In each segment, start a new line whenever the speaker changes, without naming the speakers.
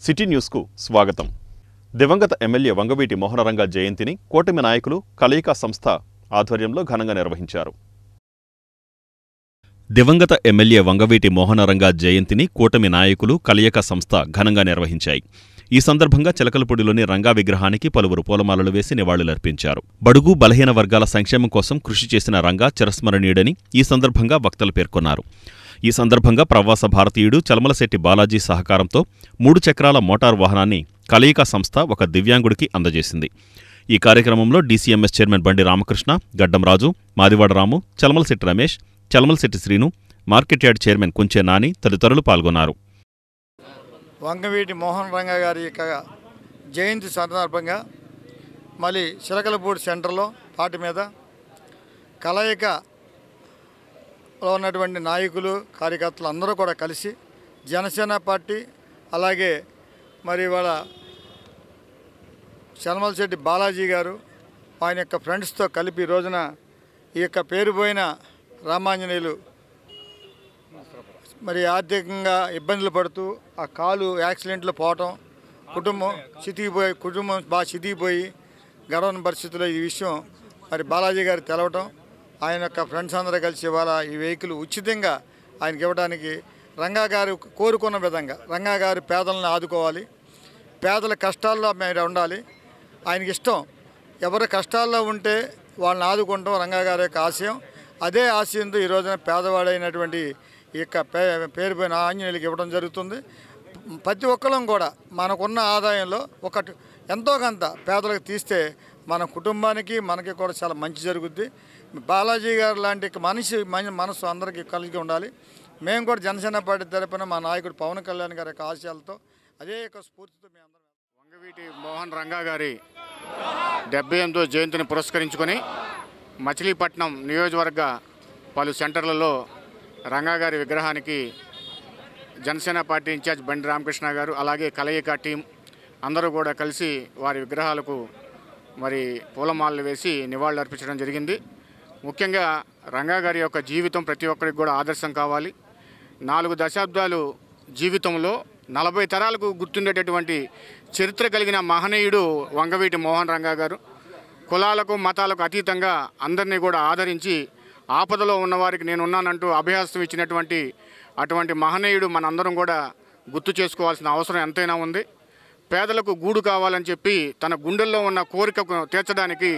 City న్యూస్కు స్వాగతం. దివంగత ఎమ్మెల్యే వంగవీటి మోహనరంగా జయంతిని కూటమి నాయకులు కలయిక సంస్థ ఆధ్వర్యంలో ఘనంగా నిర్వహించారు. దివంగత ఎమ్మెల్యే వంగవీటి మోహనరంగా జయంతిని కూటమి నాయకులు కలయిక సంస్థ ఘనంగా నిర్వహించాయి. ఈ సందర్భంగా చిలకలపూడిలోని రంగా విగ్రహానికి పలువురు పూలమాలలు వేసి నివాళులర్పించారు. బడుగు బలహీన వర్గాల సంక్షేమం కోసం కృషి చేసిన రంగా చిరస్మరణీయుడని ఈ సందర్భంగా వక్తలు పేర్కొన్నారు. ఈ సందర్భంగా ప్రవాస భారతీయుడు చలమలశెట్టి బాలాజీ సహకారంతో 3 చక్రాల మోటారు వాహనాన్ని కలయిక సంస్థ ఒక దివ్యాంగుడికి అందజేసింది. ఈ కార్యక్రమంలో DCMS chairman Bandi Ramakrishna, Gaddam Raju, Madivada Ramu, Chalamalasetti Ramesh, Chalamalasetti Srinu, market yard chairman Kunche Nani తదితరులు పాల్గొన్నారు.
వంగవీటి మోహనరంగా గారి యొక్క జయంతి సందర్భంగా మళ్ళీ చిలకలపూడి సెంటర్లో పార్టీ మీద కలయికలో ఉన్నటువంటి నాయకులు కార్యకర్తలు అందరూ కూడా కలిసి జనసేన పార్టీ అలాగే మరి వాళ్ళ చలమలశెట్టి బాలాజీ గారు ఆయన యొక్క ఫ్రెండ్స్తో కలిపి రోజున ఈ యొక్క పేరుపోయిన రామాంజనేయులు మరి ఆర్థికంగా ఇబ్బందులు పడుతూ ఆ కాలు యాక్సిడెంట్లో పోవటం, కుటుంబం బాగా చితికిపోయి గడవని పరిస్థితుల్లో ఈ విషయం మరి బాలాజీ గారు తెలవటం, ఆయన యొక్క ఫ్రెండ్స్ అందరూ కలిసి ఇవాళ ఈ వెహికల్ ఉచితంగా ఆయనకి ఇవ్వడానికి రంగా గారు కోరుకున్న విధంగా రంగా గారు పేదలను ఆదుకోవాలి, పేదల కష్టాల్లో మీరు ఉండాలి, ఆయనకి ఇష్టం ఎవరి కష్టాల్లో ఉంటే వాళ్ళని ఆదుకుంటాం రంగా గారి యొక్క ఆశయం. అదే ఆశయంతో ఈ రోజున పేదవాడైనటువంటి ఈ యొక్క పేరుపోయిన ఆంజనేయులకి ఇవ్వడం జరుగుతుంది. ప్రతి ఒక్కరం కూడా మనకున్న ఆదాయంలో ఎంతో కొంత పేదలకు తీస్తే మన కుటుంబానికి మనకి కూడా చాలా మంచి జరుగుద్ది. బాలాజీ గారు లాంటి మనసు అందరికీ కలిగి ఉండాలి. మేము కూడా జనసేన పార్టీ తరపున మా నాయకుడు పవన్ కళ్యాణ్ గారి యొక్క ఆశయాలతో అదే యొక్క స్ఫూర్తితో మేము అందరం
వంగవీటి మోహన్ రంగా గారి 78వ జయంతిని పురస్కరించుకొని మచిలీపట్నం నియోజకవర్గ పలు సెంటర్లలో రంగా గారి విగ్రహానికి జనసేన పార్టీ ఇన్ఛార్జ్ బండి రామకృష్ణ గారు అలాగే కలయిక టీం అందరూ కూడా కలిసి వారి విగ్రహాలకు మరి పూలమాలలు వేసి నివాళులు అర్పించడం జరిగింది. ముఖ్యంగా రంగా గారి యొక్క జీవితం ప్రతి ఒక్కరికి కూడా ఆదర్శం కావాలి. 4 దశాబ్దాలు జీవితంలో 40 తరాలకు గుర్తుండేటటువంటి చరిత్ర కలిగిన మహనీయుడు వంగవీటి మోహన్ రంగా గారు. కులాలకు మతాలకు అతీతంగా అందరినీ కూడా ఆదరించి ఆపదలో ఉన్నవారికి నేనున్నానంటూ అభయహస్తం ఇచ్చినటువంటి అటువంటి మహనీయుడు మనందరం కూడా గుర్తు చేసుకోవాల్సిన అవసరం ఎంతైనా ఉంది. పేదలకు గూడు కావాలని చెప్పి తన గుండెల్లో ఉన్న కోరికకు తీర్చడానికి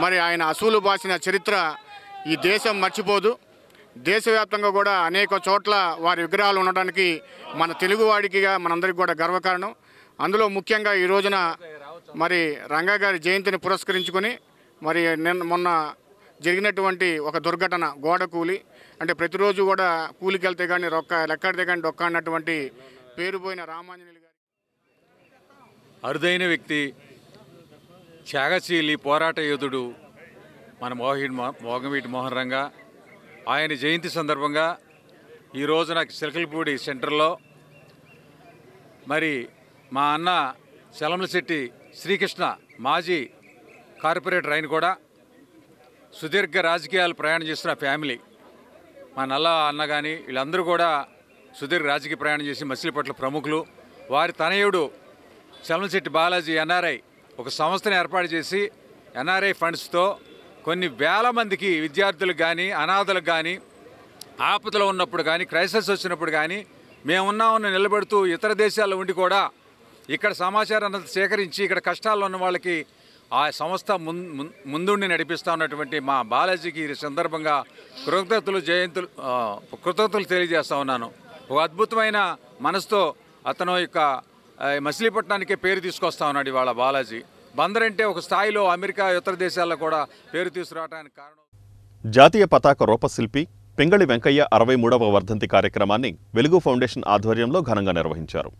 మరి ఆయన అసూలు బాసిన చరిత్ర ఈ దేశం మర్చిపోదు. దేశవ్యాప్తంగా కూడా అనేక చోట్ల వారి విగ్రహాలు ఉండడానికి మన తెలుగువాడికిగా మనందరికీ కూడా గర్వకారణం. అందులో ముఖ్యంగా ఈ రోజున మరి రంగా గారి జయంతిని పురస్కరించుకొని మరి మొన్న జరిగినటువంటి ఒక దుర్ఘటన గోడ కూలి అంటే ప్రతిరోజు కూడా కూలికి వెళ్తే కానీ లెక్కడితే కానీ డొక్క అన్నటువంటి పేరుపోయిన రామాంజనేయులు గారి
అరుదైన వ్యక్తి, త్యాగశీలి, పోరాట యోధుడు మన వంగవీటి మోహన్ రంగా. ఆయన జయంతి సందర్భంగా ఈ రోజున చిలకలపూడి సెంటర్లో మరి మా అన్న చలమలశెట్టి శ్రీకృష్ణ మాజీ కార్పొరేటర్, ఆయన కూడా సుదీర్ఘ రాజకీయాలు ప్రయాణం చేస్తున్న ఫ్యామిలీ, మా నల్ల అన్న కానీ వీళ్ళందరూ కూడా సుదీర్ఘ రాజకీయ ప్రయాణం చేసి మచిలీపట్ల ప్రముఖులు. వారి తనయుడు చలమలశెట్టి బాలాజీ ఎన్ఆర్ఐ ఒక సంస్థను ఏర్పాటు చేసి ఎన్ఆర్ఐ ఫండ్స్తో కొన్ని వేల మందికి విద్యార్థులకు కానీ అనాథలకు కానీ ఆపదలో ఉన్నప్పుడు కానీ క్రైసిస్ వచ్చినప్పుడు కానీ మేమున్నామని నిలబెడుతూ ఇతర దేశాల్లో ఉండి కూడా ఇక్కడ సమాచారాన్ని సేకరించి ఇక్కడ కష్టాల్లో ఉన్న వాళ్ళకి ఆ సంస్థ ముందుండి నడిపిస్తూ ఉన్నటువంటి మా బాలాజీకి ఈ సందర్భంగా కృతజ్ఞతలు తెలియజేస్తూ ఉన్నాను. ఒక అద్భుతమైన మనసుతో అతను యొక్క మచిలీపట్నానికే పేరు తీసుకొస్తా ఉన్నాడు ఇవాళ బాలాజీ. బందర్ అంటే ఒక స్థాయిలో అమెరికా ఇతర దేశాల్లో కూడా పేరు తీసుకురావడానికి కారణం.
జాతీయ పతాక రూపశిల్పి పింగళి వెంకయ్య 63వ వర్ధంతి కార్యక్రమాన్ని వెలుగు ఫౌండేషన్ ఆధ్వర్యంలో ఘనంగా నిర్వహించారు.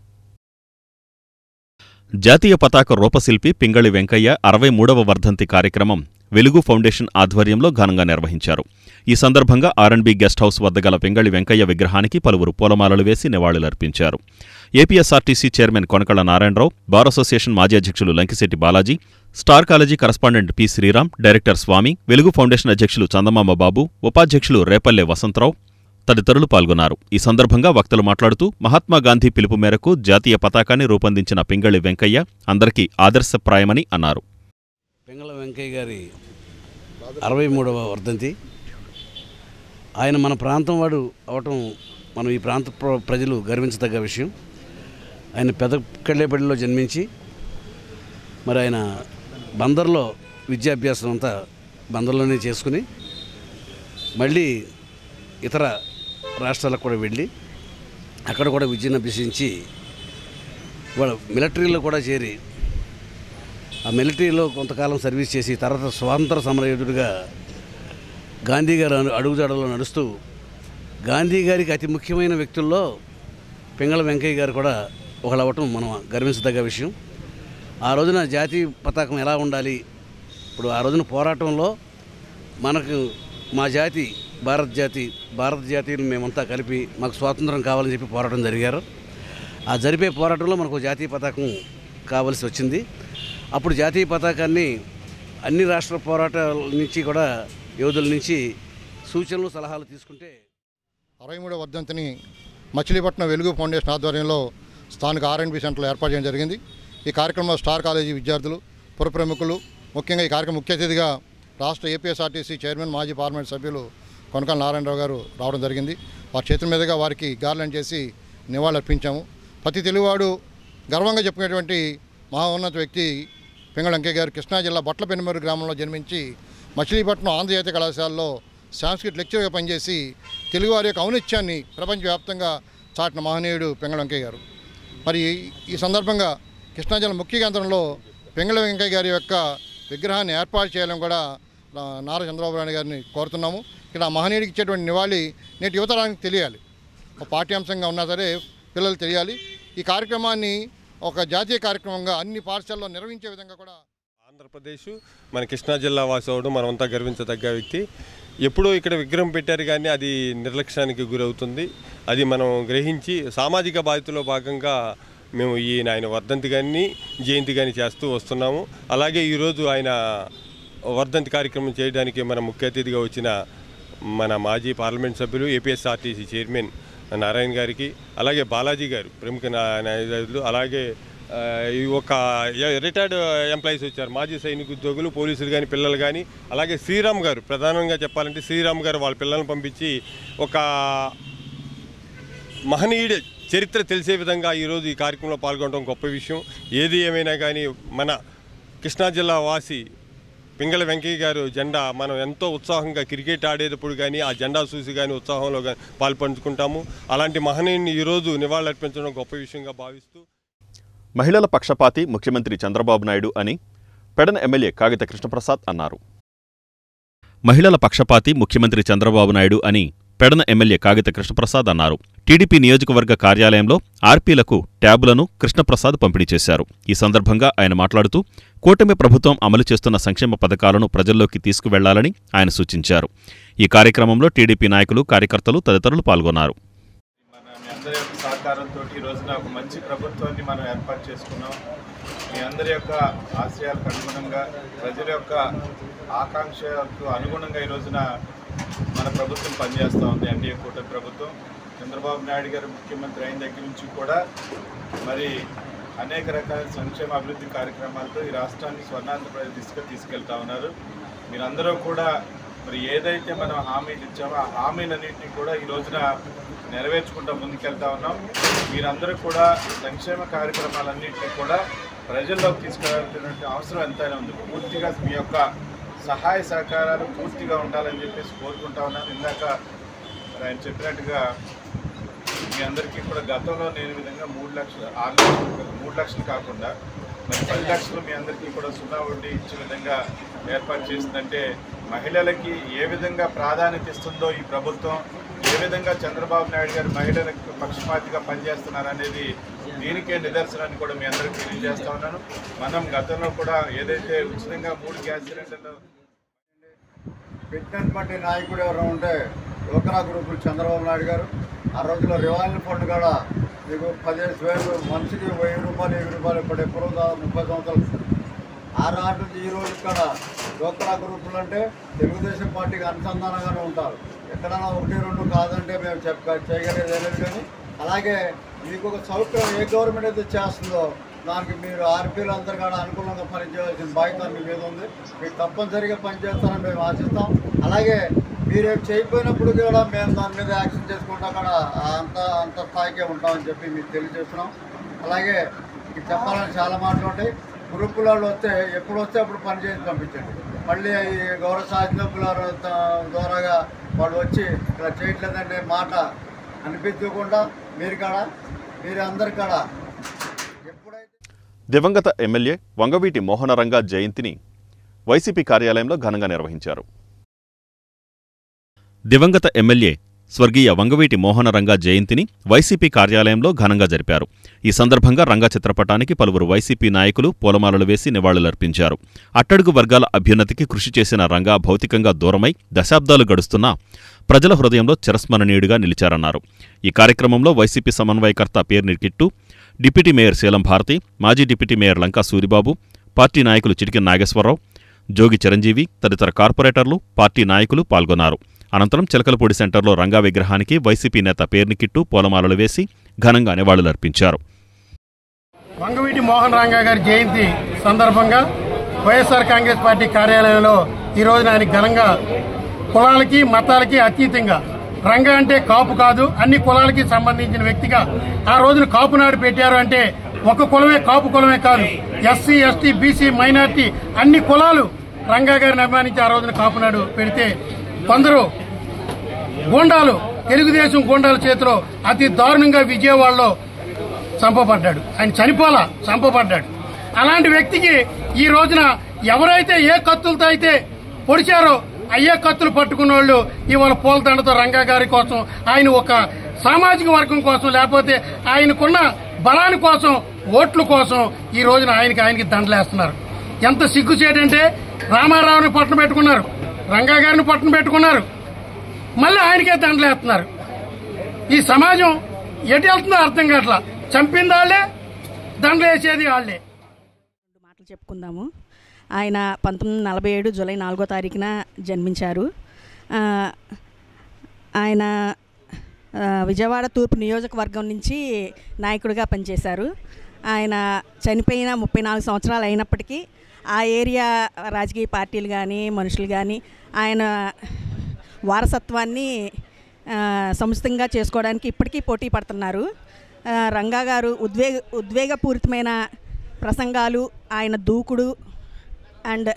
జాతీయ పతాక రూపశిల్పి పింగళి వెంకయ్య 63వ వర్ధంతి కార్యక్రమం వెలుగు ఫౌండేషన్ ఆధ్వర్యంలో ఘనంగా నిర్వహించారు. ఈ సందర్భంగా ఆర్ఎండ్బి గెస్ట్ హౌస్ వద్ద గల పింగళి వెంకయ్య విగ్రహానికి పలువురు పూలమాలలు వేసి నివాళులర్పించారు. APSRTC chairman Konakalla Narayanarao, bar association మాజీ అధ్యక్షులు Lankisetti Balaji, star college correspondent P Sriram, director Swami, Velugu foundation అధ్యక్షులు చందమామ బాబు, ఉపాధ్యక్షులు రేపల్లె వసంతరావు, తదితరులు పాల్గొన్నారు. ఈ సందర్భంగా వక్తలు మాట్లాడుతూ మహాత్మాగాంధీ పిలుపు మేరకు జాతీయ పతాకాన్ని రూపొందించిన పింగళి వెంకయ్య అందరికీ ఆదర్శప్రాయమని అన్నారు.
పింగళి వెంకయ్య గారి 63వ వర్ధంతి. ఆయన మన ప్రాంతం వాడు అవటం మనం ఈ ప్రాంత ప్రజలు గర్వించదగ్గ విషయం. ఆయన పెదకళ్ళేపల్లిలో జన్మించి మరి ఆయన బందర్లో విద్యాభ్యాసం అంతా బందర్లోనే చేసుకుని మళ్ళీ ఇతర రాష్ట్రాలకు కూడా వెళ్ళి అక్కడ కూడా విద్యను అభ్యసించి వాళ్ళ మిలిటరీలో కూడా చేరి ఆ మిలిటరీలో కొంతకాలం సర్వీస్ చేసి తర్వాత స్వాతంత్ర సమరయోధుడిగా గాంధీ గారు అడుగుజాడలో నడుస్తూ గాంధీ గారికి అతి ముఖ్యమైన వ్యక్తుల్లో పింగళి వెంకయ్య గారు కూడా ఒకళ్ళవటం మనం గర్వించదగ్గ విషయం. ఆ రోజున జాతీయ పతాకం ఎలా ఉండాలి, ఇప్పుడు ఆ రోజున పోరాటంలో మనకు మా జాతి భారత జాతిని మేమంతా కలిపి మాకు స్వాతంత్రం కావాలని చెప్పి పోరాటం జరిగారు. ఆ జరిపే పోరాటంలో మనకు జాతీయ పతాకం కావాల్సి వచ్చింది. అప్పుడు జాతీయ పతాకాన్ని అన్ని రాష్ట్ర పోరాటాల నుంచి కూడా యోధుల నుంచి సూచనలు సలహాలు తీసుకుంటే
63వ వర్ధంతిని మచిలీపట్నం వెలుగు ఫౌండేషన్ ఆధ్వర్యంలో స్థానిక R&B సెంటర్లో ఏర్పాటు చేయడం జరిగింది. ఈ కార్యక్రమంలో స్టార్ కాలేజీ విద్యార్థులు, పుర ప్రముఖులు, ముఖ్యంగా ఈ కార్యక్రమం ముఖ్య అతిథిగా రాష్ట్ర ఏపీఎస్ఆర్టీసీ చైర్మన్, మాజీ పార్లమెంట్ సభ్యులు కొనకళ్ళ నారాయణరావు గారు రావడం జరిగింది. వారి చేతుల మీదుగా వారికి గార్లెండ్ చేసి నివాళులర్పించాము. ప్రతి తెలుగువాడు గర్వంగా చెప్పుకునేటువంటి మహోన్నత వ్యక్తి పింగళి వెంకయ్య గారు కృష్ణా జిల్లా బట్లపెనుమూరు గ్రామంలో జన్మించి మచిలీపట్నం ఆంధ్రజాతీయ కళాశాలలో సాంస్కృతిక లెక్చర్గా పనిచేసి తెలుగువారి యొక్క ఔన్నత్యాన్ని ప్రపంచవ్యాప్తంగా చాటిన మహనీయుడు పింగళి వెంకయ్య గారు. మరి ఈ సందర్భంగా కృష్ణా జిల్లా ముఖ్య కేంద్రంలో పింగళి వెంకయ్య గారి యొక్క విగ్రహాన్ని ఏర్పాటు చేయాలని కూడా నారా చంద్రబాబు నాయుడు గారిని కోరుతున్నాము. ఇక్కడ మహనీయుడికి ఇచ్చేటువంటి నివాళి నేటి యువతరానికి తెలియాలి. ఒక పాఠ్యాంశంగా ఉన్నా సరే పిల్లలు తెలియాలి. ఈ కార్యక్రమాన్ని ఒక జాతీయ కార్యక్రమంగా అన్ని పాఠశాలలో నిర్వహించే విధంగా కూడా
ఆంధ్రప్రదేశ్ మన కృష్ణా జిల్లా వాసి అవడం మనమంతా గర్వించదగ్గ వ్యక్తి. ఎప్పుడో ఇక్కడ విగ్రహం పెట్టారు కానీ అది నిర్లక్ష్యానికి గురవుతుంది. అది మనం గ్రహించి సామాజిక బాధ్యతలో భాగంగా మేము ఆయన వర్ధంతి కానీ జయంతి కానీ చేస్తూ వస్తున్నాము. అలాగే ఈరోజు ఆయన వర్ధంతి కార్యక్రమం చేయడానికి మన ముఖ్య అతిథిగా వచ్చిన మన మాజీ పార్లమెంట్ సభ్యులు, ఏపీఎస్ఆర్టీసీ చైర్మన్ నారాయణ గారికి, అలాగే బాలాజీ గారు ప్రముఖ న్యాయవాదులు, అలాగే ఒక రిటైర్డ్ ఎంప్లాయీస్ వచ్చారు, మాజీ సైనిక ఉద్యోగులు, పోలీసులు కానీ, పిల్లలు కానీ, అలాగే శ్రీరామ్ గారు, ప్రధానంగా చెప్పాలంటే శ్రీరామ్ గారు వాళ్ళ పిల్లలను పంపించి ఒక మహనీయుడి చరిత్ర తెలిసే విధంగా ఈరోజు ఈ కార్యక్రమంలో పాల్గొనడం గొప్ప విషయం. ఏది ఏమైనా కానీ మన కృష్ణా జిల్లా వాసి పింగళి వెంకయ్య గారు జెండా మనం ఎంతో ఉత్సాహంగా క్రికెట్ ఆడేటప్పుడు కానీ ఆ జెండా చూసి కానీ ఉత్సాహంలో కానీ పాల్పంచుకుంటాము. అలాంటి మహనీయుని ఈరోజు నివాళులర్పించడం గొప్ప విషయంగా భావిస్తూ
మహిళల పక్షపాతి ముఖ్యమంత్రి చంద్రబాబు నాయుడు అని పెడన ఎమ్మెల్యే కాగిత కృష్ణప్రసాద్ అన్నారు. మహిళల పక్షపాతి ముఖ్యమంత్రి చంద్రబాబు నాయుడు అని పెడన ఎమ్మెల్యే కాగిత కృష్ణప్రసాద్ అన్నారు. టీడీపీ నియోజకవర్గ కార్యాలయంలో ఆర్పీలకు ట్యాబులను కృష్ణప్రసాద్ పంపిణీ చేశారు. ఈ సందర్భంగా ఆయన మాట్లాడుతూ కూటమి ప్రభుత్వం అమలు చేస్తున్న సంక్షేమ పథకాలను ప్రజల్లోకి తీసుకువెళ్లాలని ఆయన సూచించారు. ఈ కార్యక్రమంలో టీడీపీ నాయకులు, కార్యకర్తలు తదితరులు పాల్గొన్నారు.
మీ అందరి యొక్క సహకారంతో ఈ రోజున ఒక మంచి ప్రభుత్వాన్ని మనం ఏర్పాటు చేసుకున్నాం. మీ అందరి యొక్క ఆశయాలకు అనుగుణంగా, ప్రజల యొక్క ఆకాంక్షలకు అనుగుణంగా ఈ రోజున మన ప్రభుత్వం పనిచేస్తూ ఉంది. ఎన్డీఏ కూటమి ప్రభుత్వం. చంద్రబాబు నాయుడు గారు ముఖ్యమంత్రి అయిన దగ్గర నుంచి కూడా మరి అనేక రకాల సంక్షేమ అభివృద్ధి కార్యక్రమాలతో ఈ రాష్ట్రాన్ని స్వర్ణాంధ్రప్రదేశ్ దిశగా తీసుకెళ్తా ఉన్నారు. మీరందరూ కూడా మరి ఏదైతే మనం హామీలు ఇచ్చామో ఆ హామీలన్నింటినీ కూడా ఈ రోజున నెరవేర్చుకుంటూ ముందుకెళ్తా ఉన్నాం. మీరందరూ కూడా సంక్షేమ కార్యక్రమాలన్నింటినీ కూడా ప్రజల్లోకి తీసుకెళ్లాల్సినటువంటి అవసరం ఎంతైనా ఉంది. పూర్తిగా మీ యొక్క సహాయ సహకారాలు పూర్తిగా ఉండాలని చెప్పేసి కోరుకుంటా ఉన్నాను. ఇందాక ఆయన చెప్పినట్టుగా మీ అందరికీ కూడా గతంలో నేను విధంగా 3 లక్షలు 3 లక్షలు కాకుండా మరి 10 లక్షలు మీ అందరికీ కూడా సున్నా వడ్డీ ఇచ్చే విధంగా ఏర్పాటు చేసిందంటే మహిళలకి ఏ విధంగా ప్రాధాన్యత ఇస్తుందో ఈ ప్రభుత్వం, ఏ విధంగా చంద్రబాబు నాయుడు గారు మహిళలకు పక్షపాతిగా పనిచేస్తున్నారనేది దీనికే నిదర్శనాన్ని కూడా మీ అందరికీ తెలియజేస్తా ఉన్నాను. మనం గతంలో కూడా ఏదైతే ఉచితంగా 3 గ్యాస్ సిలిండర్లు
పెట్టినటువంటి నాయకుడు ఎవరు ఉంటే యువకరా గ్రూపులు చంద్రబాబు నాయుడు గారు. ఆ రోజుల్లో రివాల్వర్ ఫండ్ కూడా మీకు 15,000 మనిషికి 1,000 రూపాయలు 1,000 రూపాయలు ఇప్పుడు ఎప్పుడో 30 సంవత్సరాలు
ఆ నాటి నుంచి ఈ రోజు ఇక్కడ డోక్రా గ్రూపులు అంటే తెలుగుదేశం పార్టీకి అనుసంధానంగానే ఉంటారు. ఎక్కడైనా 1-2 కాదంటే మేము చేయగలిగేది కానీ అలాగే మీకు ఒక సౌకర్యం ఏ గవర్నమెంట్ అయితే చేస్తుందో దానికి మీరు ఆర్పీలు అందరు కూడా అనుకూలంగా పనిచేయాల్సిన బాధ్యత మీ మీద ఉంది. మీకు తప్పనిసరిగా పనిచేస్తారని మేము ఆశిస్తాం. అలాగే మీరేం చేయకపోయినప్పుడు కూడా మేము దాని మీద యాక్షన్ చేసుకుంటా కూడా అంత స్థాయికే ఉంటామని చెప్పి మీకు తెలియజేస్తున్నాం. అలాగే మీకు చెప్పాలని చాలా మాటలు ఉంటాయి. గ్రూపుల వాళ్ళు వస్తే ఎప్పుడు వస్తే అప్పుడు పని చేసి పంపించండి. మళ్ళీ ఈ గౌరవ శాసనసభ్యుల ద్వారాగా వాడు వచ్చి ఇక్కడ చేయట్లేదనే మాట అనిపించకుండా మీరందరి కాడ ఎప్పుడైతే
దివంగత ఎమ్మెల్యే వంగవీటి మోహనరంగా జయంతిని వైసీపీ కార్యాలయంలో ఘనంగా నిర్వహించారు. దివంగత ఎమ్మెల్యే స్వర్గీయ వంగవీటి మోహనరంగా జయంతిని వైసీపీ కార్యాలయంలో ఘనంగా జరిపారు. ఈ సందర్భంగా రంగా చిత్రపటానికి పలువురు వైసీపీ నాయకులు పూలమాలలు వేసి నివాళులర్పించారు. అట్టడుగు వర్గాల అభ్యున్నతికి కృషి చేసిన రంగా భౌతికంగా దూరమై దశాబ్దాలు గడుస్తున్నా ప్రజల హృదయంలో చిరస్మరణీయుడిగా నిలిచారన్నారు. ఈ కార్యక్రమంలో వైసీపీ సమన్వయకర్త పేర్ని కిట్టు, డిప్యూటీ మేయర్ శీలం భారతి, మాజీ deputy mayor Lanka Suribabu, party నాయకులు చిటికెన్ నాగేశ్వరరావు, జోగి చిరంజీవి తదితర కార్పొరేటర్లు, పార్టీ నాయకులు పాల్గొన్నారు. అనంతరం చిలకలపూడి సెంటర్లో రంగా విగ్రహానికి వైసీపీ నేత పేర్ని కిట్టు పూలమాలలు వేసి ఘనంగా నివాళులర్పించారు.
వంగవీటి మోహన్ రంగా గారి జయంతి సందర్భంగా వైఎస్ఆర్ కాంగ్రెస్ పార్టీ కార్యాలయంలో ఈ రోజున ఆయన ఘనంగా కులాలకి మతాలకి అతీతంగా రంగా అంటే కాపు కాదు, అన్ని కులాలకి సంబంధించిన వ్యక్తిగా ఆ రోజున కాపు నాడు పెట్టారు. అంటే ఒక కులమే కాపు కులమే కాదు, ఎస్సీ ఎస్టీ బీసీ మైనార్టీ అన్ని కులాలు రంగా గారిని అభిమానించి ఆ రోజున కాపు నాడు పెడితే కొందరు గూండాలు, తెలుగుదేశం గూండాల చేతిలో అతి దారుణంగా విజయవాడలో చంపబడ్డాడు. ఆయన చంపబడ్డాడు. అలాంటి వ్యక్తికి ఈ రోజున ఎవరైతే ఏ కత్తులతో అయితే పొడిచారో అయ్యే కత్తులు పట్టుకున్న వాళ్ళు ఇవాళ పూలదండతో రంగా గారి కోసం, ఆయన ఒక సామాజిక వర్గం కోసం, లేకపోతే ఆయనకున్న బలాని కోసం, ఓట్ల కోసం ఈ రోజున ఆయనకి దండలేస్తున్నారు. ఎంత సిగ్గుచేటంటే రామారావుని పట్టణ పెట్టుకున్నారు, రంగా గారిని పట్టణ పెట్టుకున్నారు, మళ్ళీ ఆయనకే దండలేస్తున్నారు. ఈ సమాజం ఎటు వెళ్తుందో అర్థం కావట్లా. చంపింది వాళ్ళే, దండలేసేది వాళ్ళే.
మాటలు చెప్పుకుందాము. ఆయన 1947 జూలై 4వ తారీఖున జన్మించారు. ఆయన విజయవాడ తూర్పు నియోజకవర్గం నుంచి నాయకుడిగా పనిచేశారు. ఆయన చనిపోయిన 34 సంవత్సరాలు అయినప్పటికీ ఆ ఏరియా రాజకీయ పార్టీలు కానీ మనుషులు కానీ ఆయన వారసత్వాన్ని సముచితంగా చేసుకోవడానికి ఇప్పటికీ పోటీ పడుతున్నారు. రంగా గారు ఉద్వేగపూరితమైన ప్రసంగాలు, ఆయన దూకుడు అండ్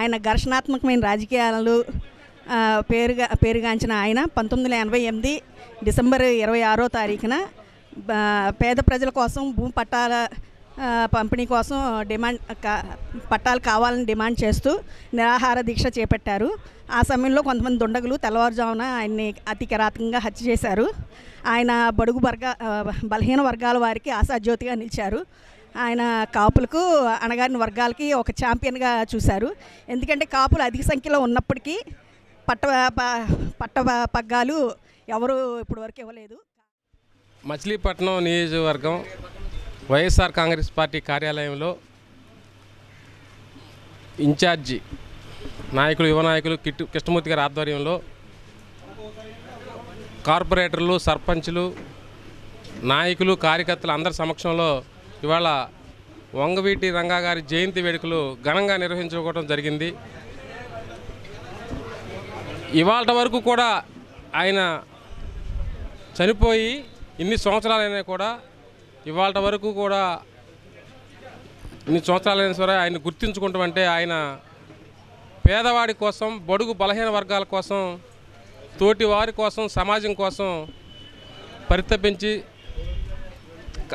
ఆయన ఘర్షణాత్మకమైన రాజకీయాలు పేరుగాంచిన ఆయన 1988 డిసెంబర్ 26వ తారీఖున పేద ప్రజల కోసం భూమి పట్టాల పంపిణీ కోసం పట్టాలు కావాలని డిమాండ్ చేస్తూ నిరాహార దీక్ష చేపట్టారు. ఆ సమయంలో కొంతమంది దుండగులు తెల్లవారుజామున ఆయన్ని అతి కిరాతకంగా హత్య చేశారు. ఆయన బలహీన వర్గాల వారికి ఆశాజ్యోతిగా నిలిచారు. ఆయన కాపులకు, అణగారిన వర్గాలకి ఒక ఛాంపియన్గా చూశారు. ఎందుకంటే కాపులు అధిక సంఖ్యలో ఉన్నప్పటికీ పట్ట పగ్గాలు ఎవరు ఇప్పటి వరకు ఇవ్వలేదు.
మచిలీపట్నం నియోజకవర్గం వైఎస్ఆర్ కాంగ్రెస్ పార్టీ కార్యాలయంలో ఇన్ఛార్జి నాయకులు, యువ నాయకులు కృష్ణమూర్తి గారి ఆధ్వర్యంలో కార్పొరేటర్లు, సర్పంచులు, నాయకులు, కార్యకర్తలు అందరి సమక్షంలో ఇవాళ వంగవీటి రంగా గారి జయంతి వేడుకలు ఘనంగా నిర్వహించుకోవడం జరిగింది. ఇవాళ వరకు కూడా ఆయన చనిపోయి ఇన్ని సంవత్సరాలైనా కూడా ఇవాళ వరకు కూడా ఇన్ని సంవత్సరాలైనా సరే ఆయన గుర్తించుకుంటాం. అంటే ఆయన పేదవాడి కోసం, బడుగు బలహీన వర్గాల కోసం, తోటి వారి కోసం, సమాజం కోసం పరితపించి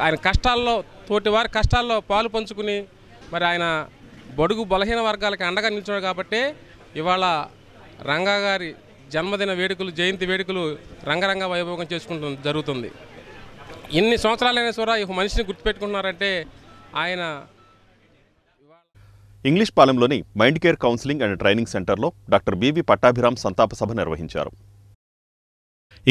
ఆయన కష్టాల్లో, తోటి వారి కష్టాల్లో పాలు పంచుకుని మరి ఆయన బడుగు బలహీన వర్గాలకి అండగా నిలిచాడు. కాబట్టి ఇవాళ రంగా గారి జన్మదిన వేడుకలు, జయంతి వేడుకలు రంగరంగ వైభోగం చేసుకుంటూ జరుగుతుంది. ఇన్ని సంవత్సరాలైనా సరే ఈ మనిషిని గుర్తుపెట్టుకున్నారంటే ఆయన.
ఇంగ్లీష్ పాలెంలోని mind care counselling and training సెంటర్లో డాక్టర్ బివి పట్టాభిరామ్ సంతాప సభ నిర్వహించారు.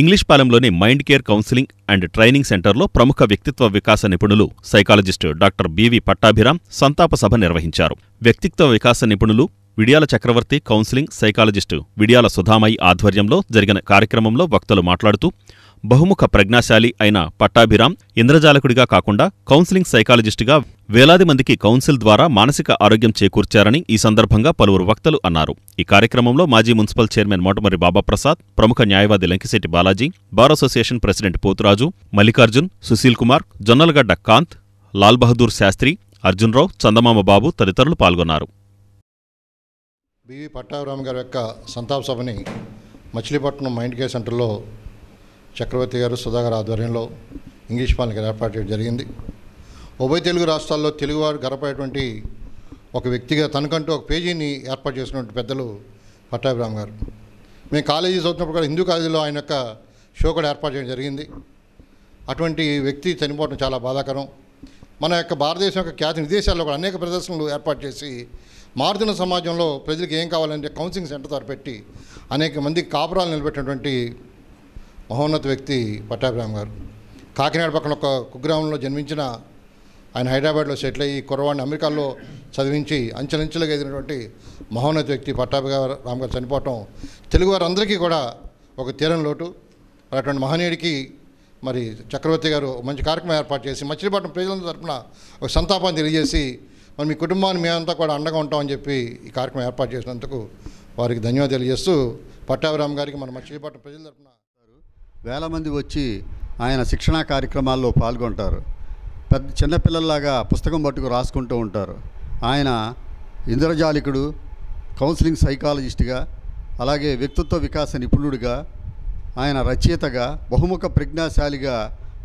ఇంగ్లీష్ పాలెంలోని mind care counselling and training సెంటర్లో ప్రముఖ వ్యక్తిత్వ వికాస నిపుణులు సైకాలజిస్టు డాక్టర్ బివి పట్టాభిరామ్ సంతాప సభ నిర్వహించారు. వ్యక్తిత్వ వికాస నిపుణులు విడియాల చక్రవర్తి కౌన్సిలింగ్ సైకాలజిస్టు విడియాల సుధామయి ఆధ్వర్యంలో జరిగిన కార్యక్రమంలో వక్తలు మాట్లాడుతూ బహుముఖ ప్రజ్ఞాశాలి అయిన పట్టాభిరామ్ ఇంద్రజాలకుడిగా కాకుండా కౌన్సిలింగ్ సైకాలజిస్టుగా వేలాది మందికి కౌన్సిల్ ద్వారా మానసిక ఆరోగ్యం చేకూర్చారని ఈ సందర్భంగా పలువురు వక్తలు అన్నారు. ఈ కార్యక్రమంలో మాజీ మున్సిపల్ చైర్మన్ మోటమర్రి బాబాప్రసాద్, ప్రముఖ న్యాయవాది Lankisetti Balaji, bar association president Poturaju, Mallikarjun, Sushil Kumar, Jonnalagadda Kanth, Lal Bahadur Shastri, Arjunrao, Chandamama Babu తదితరులు పాల్గొన్నారు.
బివి పట్టాభిరామ్ గారి యొక్క సంతాప సభని మచిలీపట్నం మైండ్ కేర్ సెంటర్లో చక్రవర్తి గారు, సుధాకర్ ఆధ్వర్యంలో ఇంగ్లీష్ పాలనకి ఏర్పాటు చేయడం జరిగింది. ఉభయ తెలుగు రాష్ట్రాల్లో తెలుగువారు గర్వపడేటువంటి ఒక వ్యక్తిగా తనకంటూ ఒక పేజీని ఏర్పాటు చేసుకున్నటువంటి పెద్దలు పట్టాభిరామ్ గారు. మేము కాలేజీ చదువుతున్నప్పుడు కూడా హిందూ కాలేజీలో ఆయన యొక్క షో కూడా ఏర్పాటు చేయడం జరిగింది. అటువంటి వ్యక్తి చనిపోవడం చాలా బాధాకరం. మన యొక్క భారతదేశం యొక్క ఖ్యాతి విదేశాల్లో కూడా అనేక ప్రదర్శనలు ఏర్పాటు చేసి మారుతున్న సమాజంలో ప్రజలకు ఏం కావాలంటే కౌన్సిలింగ్ సెంటర్ ద్వారా పెట్టి అనేక మందికి కాపురాలు నిలబెట్టినటువంటి మహోన్నత వ్యక్తి పట్టాభిరామ్ గారు. కాకినాడ పక్కన ఒక కుగ్రామంలో జన్మించిన ఆయన హైదరాబాద్లో సెటిల్ అయ్యి కుర్రవాడిని అమెరికాలో చదివించి అంచెలంచెలుగా ఎదిగినటువంటి మహోన్నత వ్యక్తి పట్టాభిరామ్ గారు చనిపోవటం తెలుగు వారందరికీ కూడా ఒక తీరని లోటు. అటువంటి మహనీయుడికి మరి చక్రవర్తి గారు మంచి కార్యక్రమం ఏర్పాటు చేసి మచిలీపట్నం ప్రజలందరి తరఫున ఒక సంతాపాన్ని తెలియజేసి మరి మీ కుటుంబాన్ని మేమంతా కూడా అండగా ఉంటామని చెప్పి ఈ కార్యక్రమం ఏర్పాటు చేసినందుకు వారికి ధన్యవాదాలు తెలియజేస్తూ పట్టాభిరామ్ గారికి మన మచిలీపట్నం ప్రజల తరఫున
వేల మంది వచ్చి ఆయన శిక్షణా కార్యక్రమాల్లో పాల్గొంటారు. పెద్ద చిన్నపిల్లల్లాగా పుస్తకం పట్టుకు రాసుకుంటూ ఉంటారు. ఆయన ఇంద్రజాలికుడు, కౌన్సిలింగ్ సైకాలజిస్ట్గా, అలాగే వ్యక్తిత్వ వికాస నిపుణుడిగా, ఆయన రచయితగా, బహుముఖ ప్రజ్ఞాశాలిగా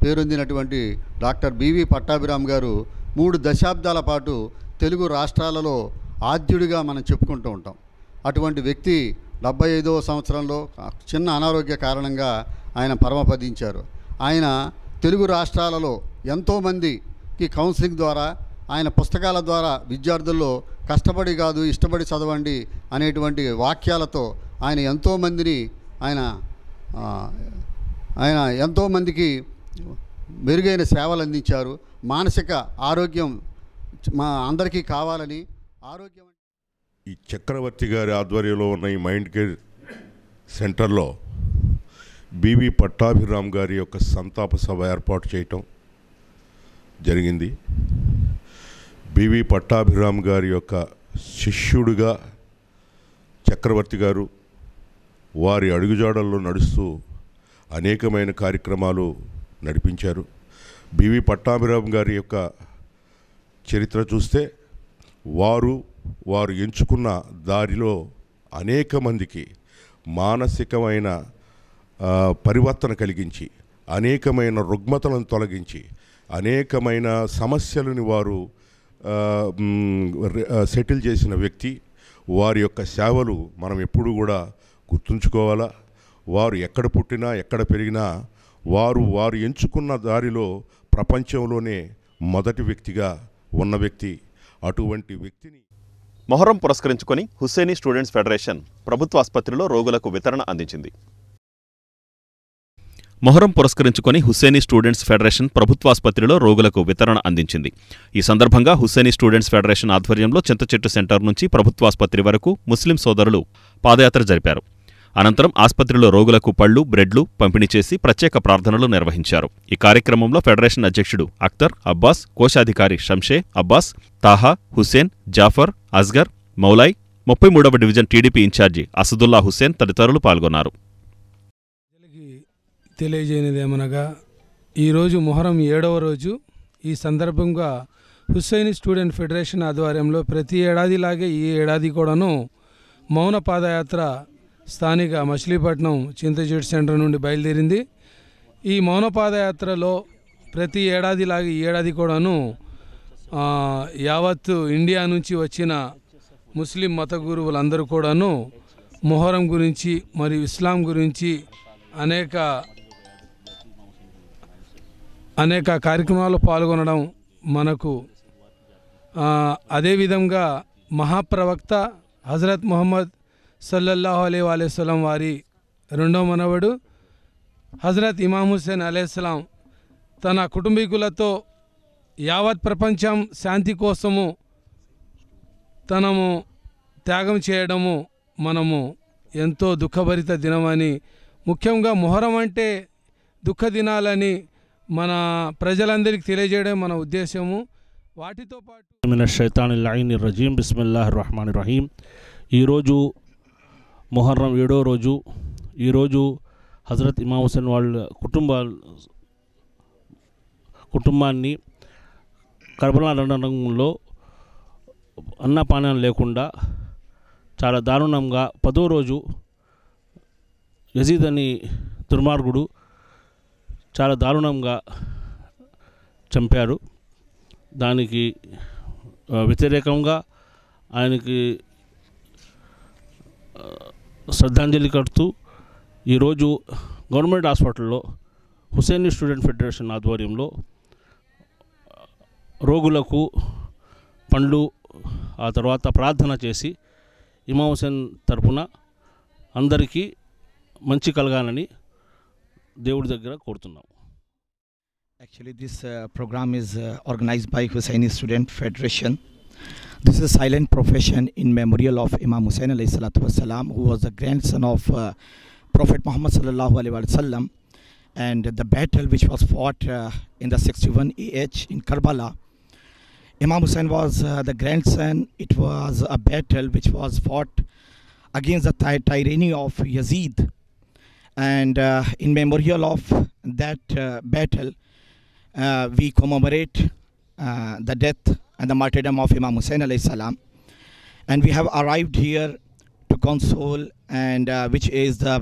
పేరొందినటువంటి డాక్టర్ బివి పట్టాభిరామ్ గారు 3 దశాబ్దాల పాటు తెలుగు రాష్ట్రాలలో ఆద్యుడిగా మనం చెప్పుకుంటూ ఉంటాం. అటువంటి వ్యక్తి 75వ సంవత్సరంలో చిన్న అనారోగ్య కారణంగా ఆయన పరమపదించారు. ఆయన తెలుగు రాష్ట్రాలలో ఎంతోమందికి కౌన్సిలింగ్ ద్వారా, ఆయన పుస్తకాల ద్వారా విద్యార్థుల్లో కష్టపడి కాదు ఇష్టపడి చదవండి అనేటువంటి వాక్యాలతో ఆయన ఎంతోమందికి మెరుగైన సేవలు అందించారు. మానసిక ఆరోగ్యం మా అందరికీ కావాలని ఆరోగ్యం
ఈ చక్రవర్తి గారి ఆధ్వర్యంలో ఉన్న ఈ మైండ్ కేర్ సెంటర్లో బివి పట్టాభిరామ్ గారి యొక్క సంతాప సభ ఏర్పాటు చేయటం జరిగింది. బివి పట్టాభిరామ్ గారి యొక్క శిష్యుడిగా చక్రవర్తి గారు వారి అడుగుజాడల్లో నడుస్తూ అనేకమైన కార్యక్రమాలు నడిపించారు. బివి పట్టాభిరామ్ గారి యొక్క చరిత్ర చూస్తే వారు ఎంచుకున్న దారిలో అనేక మందికి మానసికమైన పరివర్తన కలిగించి, అనేకమైన రుగ్మతలను తొలగించి, అనేకమైన సమస్యలని వారు సెటిల్ చేసిన వ్యక్తి. వారి యొక్క సేవలు మనం ఎప్పుడూ కూడా గుర్తుంచుకోవాలా. వారు ఎక్కడ పుట్టినా ఎక్కడ పెరిగినా వారు ఎంచుకున్న దారిలో ప్రపంచంలోనే మొదటి వ్యక్తిగా ఉన్న వ్యక్తి. అటువంటి వ్యక్తిని
మొహర్రం పురస్కరించుకొని హుస్సేనీ స్టూడెంట్స్ ఫెడరేషన్ ప్రభుత్వ ఆసుపత్రిలో రోగులకు వితరణ అందించింది. మొహర్రం పురస్కరించుకొని హుస్సేనీ స్టూడెంట్స్ ఫెడరేషన్ ప్రభుత్వాసుపత్రిలో రోగులకు వితరణ అందించింది. ఈ సందర్భంగా హుస్సేనీ స్టూడెంట్స్ ఫెడరేషన్ ఆధ్వర్యంలో చింతచెట్టు సెంటర్ నుంచి ప్రభుత్వాసుపత్రి వరకు ముస్లిం సోదరులు పాదయాత్ర జరిపారు. అనంతరం ఆసుపత్రిలో రోగులకు పళ్లు, బ్రెడ్లు పంపిణీ చేసి ప్రత్యేక ప్రార్థనలు నిర్వహించారు. ఈ కార్యక్రమంలో ఫెడరేషన్ అధ్యక్షుడు అఖ్తర్, అబ్బాస్, కోశాధికారి షంషే, అబ్బాస్, తాహా, హుస్సేన్, జాఫర్, అస్గర్, మౌలాయ్, 33వ డివిజన్ టీడీపీ ఇన్ఛార్జి అసదుల్లా హుస్సేన్ తదితరులు పాల్గొన్నారు.
తెలియజేయనిదేమనగా ఈరోజు మొహరం 7వ రోజు. ఈ సందర్భంగా హుస్సేనీ స్టూడెంట్ ఫెడరేషన్ ఆధ్వర్యంలో ప్రతి ఏడాదిలాగే ఈ ఏడాది కూడాను మౌన పాదయాత్ర స్థానిక మచిలీపట్నం చింతచెట్టు సెంటర్ నుండి బయలుదేరింది. ఈ మౌన పాదయాత్రలో ప్రతి ఏడాదిలాగే ఈ ఏడాది కూడాను యావత్తు ఇండియా నుంచి వచ్చిన ముస్లిం మత గురువులందరూ కూడాను మొహరం గురించి మరియు ఇస్లాం గురించి అనేక కార్యక్రమాల్లో పాల్గొనడం మనకు అదేవిధంగా మహాప్రవక్త హజరత్ ముహమ్మద్ సల్లల్లాహు అలైహి వసల్లం వారి 2వ మనవడు హజరత్ ఇమామ్ హుస్సేన్ అలైహిస్సలాం తన కుటుంబీకులతో యావత్ ప్రపంచం శాంతి కోసము తనము త్యాగం చేయడము మనము ఎంతో దుఃఖభరిత దినమని, ముఖ్యంగా మొహరం అంటే దుఃఖ దినాలని మన ప్రజలందరికీ తెలియజేయడం మన ఉద్దేశము. వాటితో పాటు
మినష్ షైతానిర్ లయీనిర్ రజీం బిస్మిల్లాహిర్ రహమానిర్ రహీం. ఈరోజు మొహర్రం 7వ రోజు. ఈరోజు హజరత్ ఇమామ్ హుస్సేన్ వాళ్ళ కుటుంబాన్ని కర్బలా రణరంగంలో అన్నపానం లేకుండా చాలా దారుణంగా 10వ రోజు యజీద్ అని దుర్మార్గుడు చాలా దారుణంగా చంపారు. దానికి వ్యతిరేకంగా ఆయనకి శ్రద్ధాంజలి కడుతూ ఈరోజు గవర్నమెంట్ హాస్పిటల్లో హుస్సేనీ స్టూడెంట్ ఫెడరేషన్ ఆధ్వర్యంలో రోగులకు పండ్లు ఆ తర్వాత ప్రార్థన చేసి ఇమామ్ హుస్సేన్ తరపున అందరికీ మంచి కలగాలని దేవుడి దగ్గర కోరుతున్నాం.
Actually, this program is organized by Hussaini Student Federation. This is a silent profession in memorial of Imam Hussain alayhi salatu wassalam, who was the grandson of Prophet Muhammad sallallahu alaihi wasallam, and the battle which was fought in the 61 AH in Karbala. Imam Hussain was the grandson. It was a battle which was fought against the tyranny of Yazid, and in memorial of that battle, we commemorate the death and the martyrdom of Imam Hussain alayhi salam, and we have arrived here to console and which is the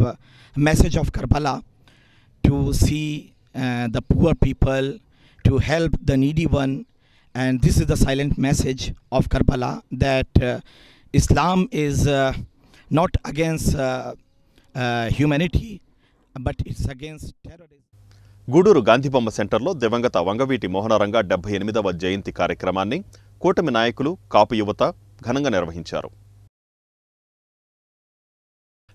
message of Karbala, to see the poor people, to help the needy one, and this is the silent message of Karbala, that Islam is not against humanity, but it's against terrorism.
Gudur Gandhibomma సెంటర్లో దివంగత వంగవీటి మోహనరంగ 78వ జయంతి కార్యక్రమాన్ని కూటమి నాయకులు, కాపు యువత ఘనంగా నిర్వహించారు.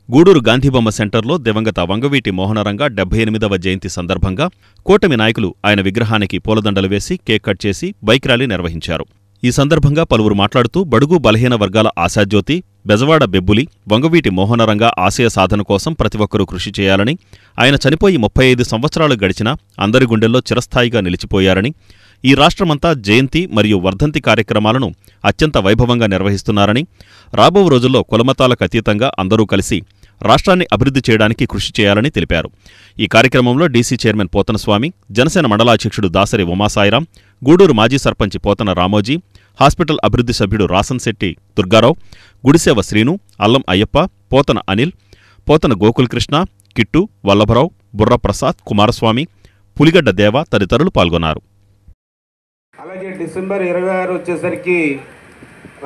గూడూరు గాంధీబొమ్మ సెంటర్లో దివంగత వంగవీటి మోహనరంగ 78వ జయంతి సందర్భంగా కూటమి నాయకులు ఆయన విగ్రహానికి పూలదండలు వేసి కేక్ కట్ చేసి బైక్ ర్యాలీ నిర్వహించారు. ఈ సందర్భంగా పలువురు మాట్లాడుతూ బడుగు బలహీన వర్గాల ఆశాజ్యోతి బెజవాడ బెబ్బులి వంగవీటి మోహనరంగ ఆశయ సాధన కోసం ప్రతి ఒక్కరూ కృషి చేయాలని, ఆయన చనిపోయి 35 సంవత్సరాలు గడిచినా అందరి గుండెల్లో చిరస్థాయిగా నిలిచిపోయారని, ఈ రాష్ట్రమంతా జయంతి మరియు వర్ధంతి కార్యక్రమాలను అత్యంత వైభవంగా నిర్వహిస్తున్నారని, రాబో రోజుల్లో కులమతాలకు అతీతంగా అందరూ కలిసి రాష్ట్రాన్ని అభివృద్ధి చేయడానికి కృషి చేయాలని తెలిపారు. ఈ కార్యక్రమంలో డీసీ చైర్మన్ పోతనస్వామి, జనసేన మండలాధ్యక్షుడు దాసరి ఉమాసాయిరాం, గూడూరు మాజీ సర్పంచి పోతన రామోజీ, హాస్పిటల్ అభివృద్ధి సభ్యుడు రాసన్శెట్టి దుర్గారావు, గుడిసేవ శ్రీను, అల్లం అయ్యప్ప, పోతన అనిల్, పోతన గోకులకృష్ణ, కిట్టు, వల్లభరావు, బుర్రప్రసాద్, కుమారస్వామి, పులిగడ్డ దేవ తదితరులు పాల్గొన్నారు.
అలాగే డిసెంబర్ 26 వచ్చేసరికి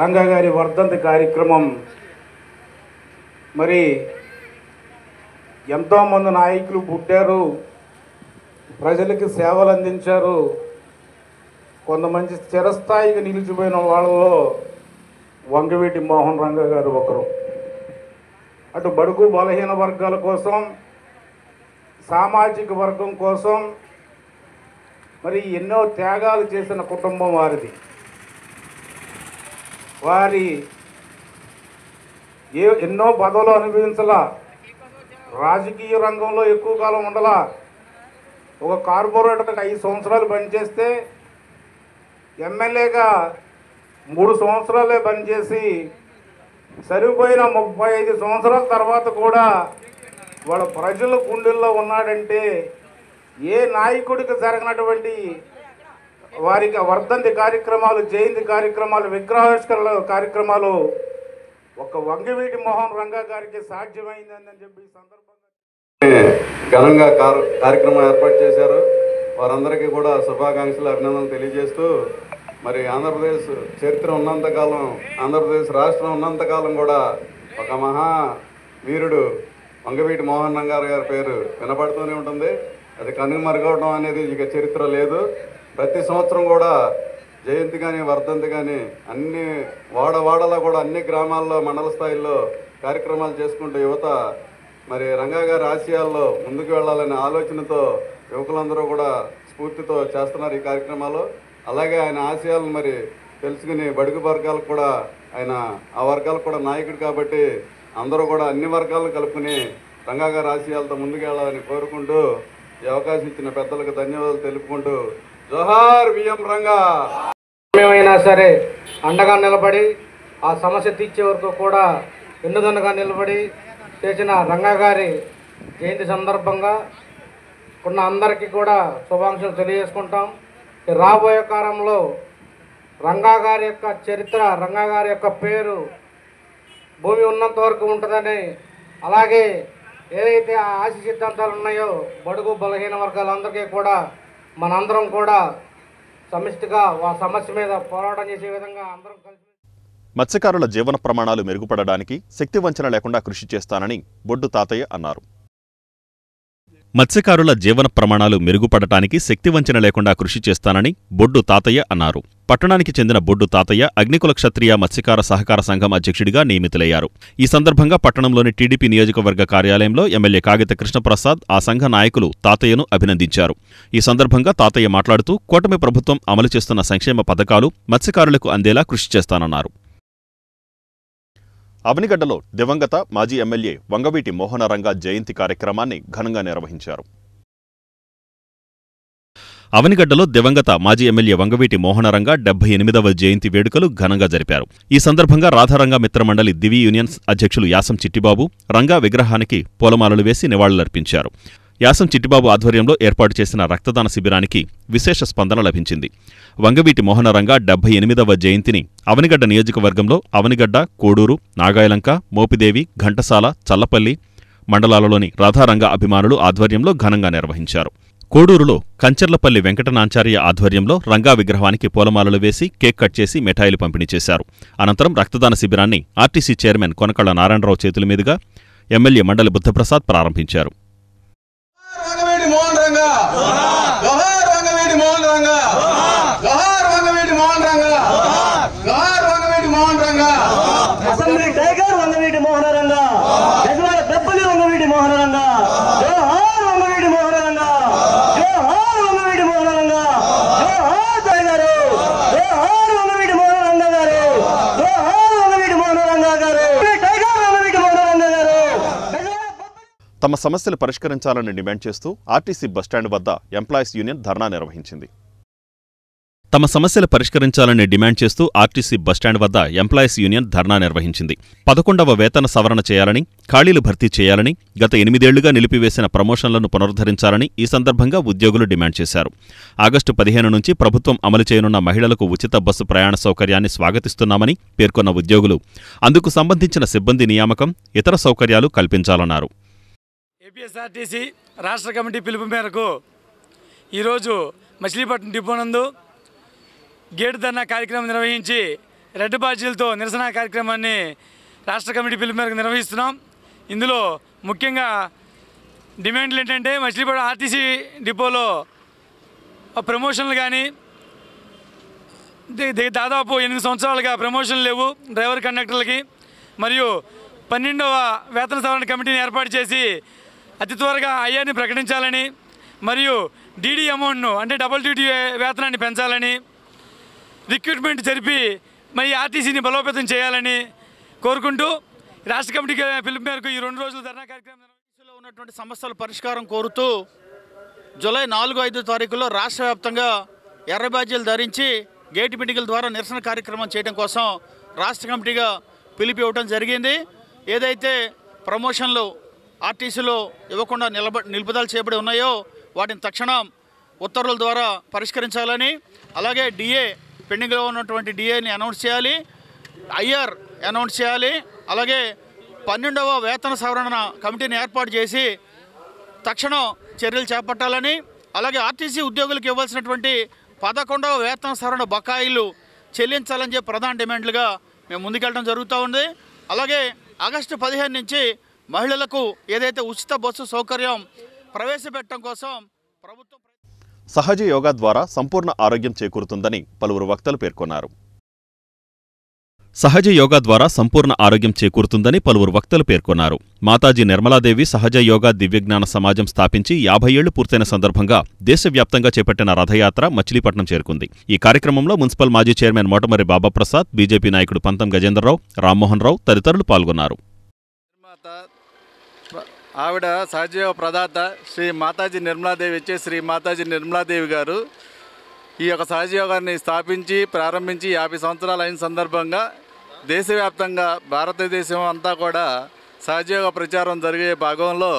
రంగా గారి వర్ధంతి కార్యక్రమం. మరి ఎంతోమంది నాయకులు పుట్టారు, ప్రజలకి సేవలు అందించారు. కొంతమంది చిరస్థాయిగా నిలిచిపోయిన వాళ్ళలో వంగవీటి మోహన్ రంగా గారు ఒకరు. అటు బడుగు బలహీన వర్గాల కోసం, సామాజిక వర్గం కోసం మరి ఎన్నో త్యాగాలు చేసిన కుటుంబం వారిది. వారి ఎన్నో పదవులు అనుభవించలా, రాజకీయ రంగంలో ఎక్కువ కాలం ఉండలా. ఒక కార్పొరేటర్కి 5 సంవత్సరాలు పనిచేస్తే ఎమ్మెల్యేగా 3 సంవత్సరాలే పనిచేసి సరిపోయిన 35 సంవత్సరాల తర్వాత కూడా వాళ్ళ ప్రజల గుండెల్లో ఉన్నాడంటే ఏ నాయకుడికి జరగనటువంటి వారికి వర్ధంతి కార్యక్రమాలు, జయంతి కార్యక్రమాలు, విగ్రహావిష్కరణ కార్యక్రమాలు ఒక వంగవీటి మోహన్ రంగా గారికి సాధ్యమైందని చెప్పి ఈ సందర్భంగా
ఘనంగా కార్యక్రమం ఏర్పాటు చేశారు. వారందరికీ కూడా శుభాకాంక్షలు, అభినందనలు తెలియజేస్తూ, మరి ఆంధ్రప్రదేశ్ చరిత్ర ఉన్నంతకాలం, ఆంధ్రప్రదేశ్ రాష్ట్రం ఉన్నంతకాలం కూడా ఒక మహా వీరుడు వంగవీటి మోహన్ రంగా గారి పేరు వినపడుతూనే ఉంటుంది. అది కనుమరుగవడం అనేది ఇక చరిత్ర లేదు. ప్రతి సంవత్సరం కూడా జయంతి కానీ వర్ధంతి కానీ అన్ని వాడవాడలో కూడా అన్ని గ్రామాల్లో మండల స్థాయిల్లో కార్యక్రమాలు చేసుకుంటూ యువత మరి రంగా గారి ఆశయాల్లో ముందుకు వెళ్ళాలనే ఆలోచనతో యువకులందరూ కూడా స్ఫూర్తితో చేస్తున్నారు ఈ కార్యక్రమాలు. అలాగే ఆయన ఆశయాలను మరి తెలుసుకుని బడుగు వర్గాలకు కూడా ఆయన ఆ వర్గాలకు కూడా నాయకుడు కాబట్టి అందరూ కూడా అన్ని వర్గాలను కలుపుకుని రంగా గారి ఆశయాలతో ముందుకు వెళ్ళాలని కోరుకుంటూ ఈ అవకాశం ఇచ్చిన పెద్దలకు ధన్యవాదాలు తెలుపుకుంటూ జోహార్ విఎం రంగా.
ఏమైనా సరే అండగా నిలబడి ఆ సమస్య తీర్చే వరకు కూడా వెన్నుదన్నుగా నిలబడి చేసిన రంగా గారి జయంతి సందర్భంగా ఉన్న అందరికీ కూడా శుభాకాంక్షలు తెలియజేసుకుంటాం. రాబోయే కాలంలో రంగా గారి యొక్క చరిత్ర, రంగా గారి యొక్క పేరు భూమి ఉన్నంత వరకు ఉంటుందని, అలాగే ఏదైతే ఆ ఆశ సిద్ధాంతాలు ఉన్నాయో బడుగు బలహీన వర్గాలందరికీ కూడా మనందరం కూడా సమిష్టిగా ఆ సమస్య మీద పోరాటం చేసే విధంగా అందరం కలిసి
మత్స్యకారుల జీవన ప్రమాణాలు మెరుగుపడడానికి శక్తి వంచన లేకుండా కృషి చేస్తానని బొడ్డు తాతయ్య అన్నారు. మత్స్యకారుల జీవన ప్రమాణాలు మెరుగుపడటానికి శక్తి వంచన లేకుండా కృషి చేస్తానని బొడ్డు తాతయ్య అన్నారు. పట్టణానికి చెందిన బొడ్డు తాతయ్య అగ్నికుల క్షత్రియ మత్స్యకార సహకార సంఘం అధ్యక్షుడిగా నియమితులయ్యారు. ఈ సందర్భంగా పట్టణంలోని టీడీపీ నియోజకవర్గ కార్యాలయంలో ఎమ్మెల్యే కాగిత కృష్ణప్రసాద్, ఆ సంఘ నాయకులు తాతయ్యను అభినందించారు. ఈ సందర్భంగా తాతయ్య మాట్లాడుతూ కూటమి ప్రభుత్వం అమలు చేస్తున్న సంక్షేమ పథకాలు మత్స్యకారులకు అందేలా కృషి చేస్తానన్నారు. అవనిగడ్డలో దివంగత మాజీ ఎమ్మెల్యే వంగవీటి మోహనరంగా జయంతి కార్యక్రమాన్ని ఘనంగా నిర్వహించారు. అవనిగడ్డలో దివంగత మాజీ ఎమ్మెల్యే వంగవీటి మోహనరంగా 78వ జయంతి వేడుకలు ఘనంగా జరిపారు. ఈ సందర్భంగా రాధారంగా మిత్రమండలి దివి యూనియన్స్ అధ్యక్షులు యాసం చిట్టిబాబు రంగా విగ్రహానికి పూలమాలలు వేసి నివాళులర్పించారు. యాసం చిట్టిబాబు ఆధ్వర్యంలో ఏర్పాటు చేసిన రక్తదాన శిబిరానికి విశేష స్పందన లభించింది. వంగవీటి మోహనరంగా 78వ జయంతిని అవనిగడ్డ నియోజకవర్గంలో అవనిగడ్డ, కోడూరు, నాగాయలంక, మోపిదేవి, ఘంటసాల, చల్లపల్లి మండలాలలోని రాధారంగా అభిమానులు ఆధ్వర్యంలో ఘనంగా నిర్వహించారు. కోడూరులో కంచర్లపల్లి వెంకటనాచార్య ఆధ్వర్యంలో రంగా విగ్రహానికి పూలమాలలు వేసి కేక్ కట్ చేసి మిఠాయిలు పంపిణీ చేశారు. అనంతరం రక్తదాన శిబిరాన్ని ఆర్టీసీ చైర్మన్ కొనకళ్ళ నారాయణరావు చేతుల మీదుగా ఎమ్మెల్యే మండలి బుద్ధప్రసాద్ ప్రారంభించారు. తమ సమస్యలు పరిష్కరించాలని డిమాండ్ చేస్తూ ఆర్టీసీ బస్టాండ్ వద్ద ఎంప్లాయీస్ యూనియన్ ధర్నా నిర్వహించింది. 11వ వేతన సవరణ చేయాలని, ఖాళీలు భర్తీ చేయాలని, గత 8 ఏళ్లుగా నిలిపివేసిన ప్రమోషన్లను పునరుద్ధరించాలని ఈ సందర్భంగా ఉద్యోగులు డిమాండ్ చేశారు. ఆగస్టు 15 నుంచి ప్రభుత్వం అమలు చేయనున్న మహిళలకు ఉచిత బస్సు ప్రయాణ సౌకర్యాన్ని స్వాగతిస్తున్నామని పేర్కొన్న ఉద్యోగులు అందుకు సంబంధించిన సిబ్బంది నియామకం, ఇతర సౌకర్యాలు కల్పించాలన్నారు.
ఏపీఎస్ఆర్టీసీ రాష్ట్ర కమిటీ పిలుపు మేరకు ఈరోజు మచిలీపట్నం డిపో నందు గేటు ధర్నా కార్యక్రమం నిర్వహించి రెడ్ బాజీలతో నిరసన కార్యక్రమాన్ని రాష్ట్ర కమిటీ పిలుపు మేరకు నిర్వహిస్తున్నాం. ఇందులో ముఖ్యంగా డిమాండ్లు ఏంటంటే మచిలీపట్నం ఆర్టీసీ డిపోలో ప్రమోషన్లు కానీ దాదాపు 8 సంవత్సరాలుగా ప్రమోషన్లు లేవు డ్రైవర్ కండక్టర్లకి. మరియు 12వ వేతన సవరణ కమిటీని ఏర్పాటు చేసి అతి త్వరగా ఐఆర్ని ప్రకటించాలని, మరియు డీడీ అమౌంట్ను అంటే డబుల్ డ్యూటీ వేతనాన్ని పెంచాలని, రిక్రూట్మెంట్ జరిపి మరి ఆర్టీసీని బలోపేతం చేయాలని కోరుకుంటూ రాష్ట్ర కమిటీ పిలుపు మేరకు ఈ 2 రోజుల ధర్నా కార్యక్రమం
ఉన్నటువంటి సమస్యల పరిష్కారం కోరుతూ జూలై 4-5 తారీఖుల్లో రాష్ట్ర వ్యాప్తంగా ఎర్ర బ్యాడ్జీలు ధరించి గేట్ మీటింగుల ద్వారా నిరసన కార్యక్రమం చేయడం కోసం రాష్ట్ర కమిటీగా పిలుపు ఇవ్వడం జరిగింది. ఏదైతే ప్రమోషన్లు ఆర్టీసీలో ఇవ్వకుండా నిలుపుదల చేయబడి ఉన్నాయో వాటిని తక్షణం ఉత్తర్వుల ద్వారా పరిష్కరించాలని, అలాగే డిఏ పెండింగ్లో ఉన్నటువంటి డిఏని అనౌన్స్ చేయాలి, ఐఆర్ అనౌన్స్ చేయాలి, అలాగే 12వ వేతన సవరణ కమిటీని ఏర్పాటు చేసి తక్షణం చర్యలు చేపట్టాలని, అలాగే ఆర్టీసీ ఉద్యోగులకు ఇవ్వాల్సినటువంటి 11వ వేతన సవరణ బకాయిలు చెల్లించాలని చెప్పి ప్రధాన డిమాండ్లుగా మేము ముందుకెళ్ళడం జరుగుతూ ఉంది. అలాగే ఆగస్టు 15 నుంచి మహిళలకు ఏదైతే ఉచిత బస్సు సౌకర్యం ప్రవేశపెట్టడం కోసం ప్రభుత్వం
సహజ యోగా ద్వారా సంపూర్ణ ఆరోగ్యం చేకూరుతుందని పలువురు వక్తలు పేర్కొన్నారు. సహజ యోగా ద్వారా సంపూర్ణ ఆరోగ్యం చేకూరుతుందని పలువురు వక్తలు పేర్కొన్నారు. మాతాజీ నిర్మలాదేవి సహజ యోగా దివ్యజ్ఞాన సమాజం స్థాపించి 50 ఏళ్లు పూర్తయిన సందర్భంగా దేశవ్యాప్తంగా చేపట్టిన రథయాత్ర మచిలీపట్నం చేరుకుంది. ఈ కార్యక్రమంలో మున్సిపల్ మాజీ చైర్మన్ మోటమర్రి బాబాప్రసాద్, బీజేపీ నాయకుడు పంతం గజేంద్రరావు, రామ్మోహన్ రావు తదితరులు పాల్గొన్నారు.
ఆవిడ సహజయోగ ప్రదాత శ్రీ మాతాజీ నిర్మలాదేవి వచ్చే శ్రీ మాతాజీ నిర్మలాదేవి గారు ఈ యొక్క సహజయోగాన్ని స్థాపించి ప్రారంభించి 50 సంవత్సరాలు అయిన సందర్భంగా దేశవ్యాప్తంగా భారతదేశం అంతా కూడా సహజయోగ ప్రచారం జరిగే భాగంలో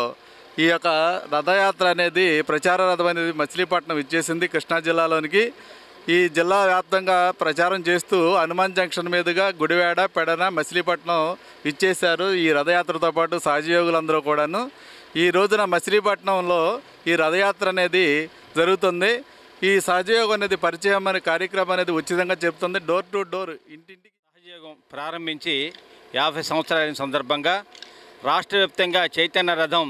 ఈ యొక్క రథయాత్ర అనేది ప్రచార రథం అనేది మచిలీపట్నం ఇచ్చేసింది కృష్ణా జిల్లాలోనికి. ఈ జిల్లా వ్యాప్తంగా ప్రచారం చేస్తూ హనుమాన్ జంక్షన్ మీదుగా గుడివాడ, పెడన, మచిలీపట్నం ఇచ్చేశారు. ఈ రథయాత్రతో పాటు సహజయోగులందరూ కూడాను ఈ రోజున మచిలీపట్నంలో ఈ రథయాత్ర అనేది జరుగుతుంది. ఈ సహజయోగం అనేది పరిచయం అనే కార్యక్రమం అనేది ఉచితంగా చెప్తుంది. డోర్ టు డోర్ ఇంటింటికి
సహజయోగం ప్రారంభించి 50 సంవత్సరాల సందర్భంగా రాష్ట్ర వ్యాప్తంగా చైతన్య రథం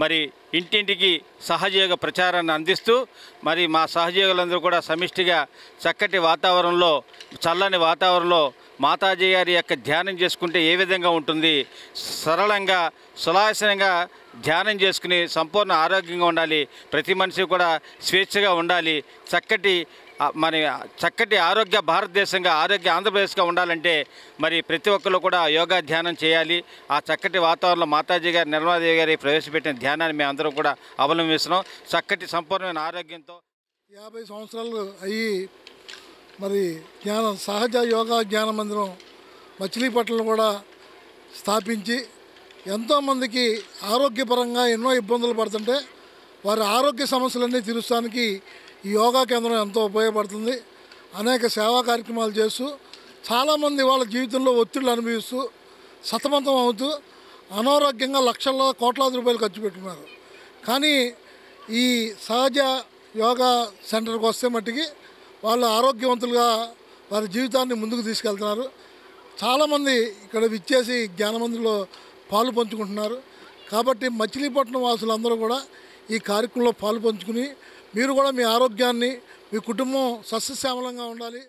మరి ఇంటింటికి సహజయోగ ప్రచారాన్ని అందిస్తూ మరి మా సహజయోగులందరూ కూడా సమిష్టిగా చక్కటి వాతావరణంలో, చల్లని వాతావరణంలో మాతాజీ గారి యొక్క ధ్యానం చేసుకుంటే ఏ విధంగా ఉంటుంది, సరళంగా సులాసనంగా ధ్యానం చేసుకుని సంపూర్ణ ఆరోగ్యంగా ఉండాలి, ప్రతి మనిషి కూడా స్వేచ్ఛగా ఉండాలి, చక్కటి ఆరోగ్య భారతదేశంగా, ఆరోగ్య ఆంధ్రప్రదేశ్గా ఉండాలంటే మరి ప్రతి ఒక్కరు కూడా యోగా ధ్యానం చేయాలి. ఆ చక్కటి వాతావరణంలో మాతాజీ గారి నిర్మలాదేవి గారి ప్రవేశపెట్టిన ధ్యానాన్ని మేము అందరం కూడా అవలంబిస్తున్నాం. చక్కటి సంపూర్ణమైన ఆరోగ్యంతో
50 సంవత్సరాలు అయ్యి మరి సహజ యోగా జ్ఞాన మందిరం మచిలీపట్నంలో కూడా స్థాపించి ఎంతోమందికి ఆరోగ్యపరంగా ఎన్నో ఇబ్బందులు పడుతుంటే వారి ఆరోగ్య సమస్యలన్నీ తీర్చడానికి ఈ యోగా కేంద్రం ఎంతో ఉపయోగపడుతుంది. అనేక సేవా కార్యక్రమాలు చేస్తూ చాలామంది వాళ్ళ జీవితంలో ఒత్తిళ్లు అనుభవిస్తూ సతమతం అవుతూ అనారోగ్యంగా లక్షల్లో కోట్లాది రూపాయలు ఖర్చు పెట్టుకున్నారు. కానీ ఈ సహజ యోగా సెంటర్కి వస్తే మట్టికి వాళ్ళు ఆరోగ్యవంతులుగా వారి జీవితాన్ని ముందుకు తీసుకెళ్తున్నారు. చాలామంది ఇక్కడ విచ్చేసి జ్ఞానమందిలో పాలు పంచుకుంటున్నారు. కాబట్టి మచిలీపట్నం వాసులందరూ కూడా ఈ కార్యక్రమంలో పాలు పంచుకుని మీరు కూడా మీ ఆరోగ్యాన్ని, మీ కుటుంబం సస్యశ్యామలంగా ఉండాలి.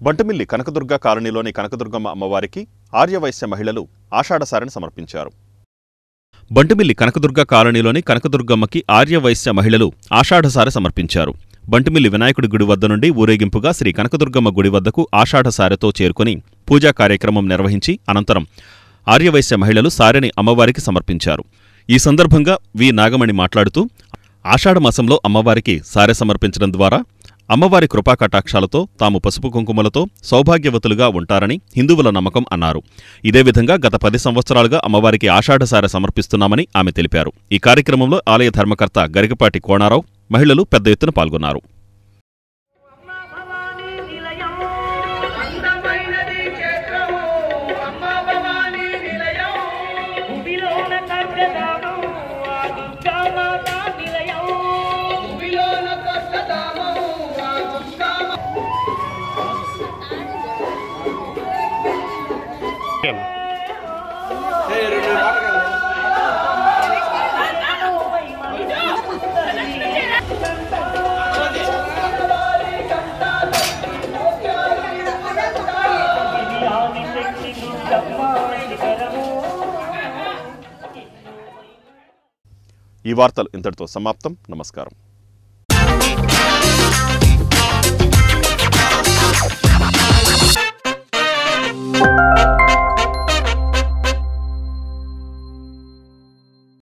బంటుమిల్లి కనకదుర్గ కాలనీలోని కనకదుర్గమ్మ అమ్మవారికి ఆర్యవైశ్య మహిళలు ఆషాఢసారిని సమర్పించారు. బంటుమిల్లి కనకదుర్గ కాలనీలోని కనకదుర్గమ్మకి ఆర్యవైశ్య మహిళలు ఆషాఢసారి సమర్పించారు. బంటుమిల్లి వినాయకుడి గుడి వద్ద నుండి ఊరేగింపుగా శ్రీ కనకదుర్గమ్మ గుడి వద్దకు ఆషాఢసారెతో చేరుకుని పూజా కార్యక్రమం నిర్వహించి అనంతరం ఆర్యవైశ్య మహిళలు సారెని అమ్మవారికి సమర్పించారు. ఈ సందర్భంగా వి నాగమణి మాట్లాడుతూ ఆషాఢమాసంలో అమ్మవారికి సారె సమర్పించడం ద్వారా అమ్మవారి కృపాకటాక్షాలతో తాము పసుపు కుంకుమలతో సౌభాగ్యవతులుగా ఉంటారని హిందువుల నమ్మకం అన్నారు. ఇదే విధంగా గత 10 సంవత్సరాలుగా అమ్మవారికి ఆషాఢసారె సమర్పిస్తున్నామని ఆమె తెలిపారు. ఈ కార్యక్రమంలో ఆలయ ధర్మకర్త గరికపాటి కోణారావు, మహిళలు పెద్ద ఎత్తున పాల్గొన్నారు. ఈ వార్తలు ఇంతటితో సమాప్తం. నమస్కారం.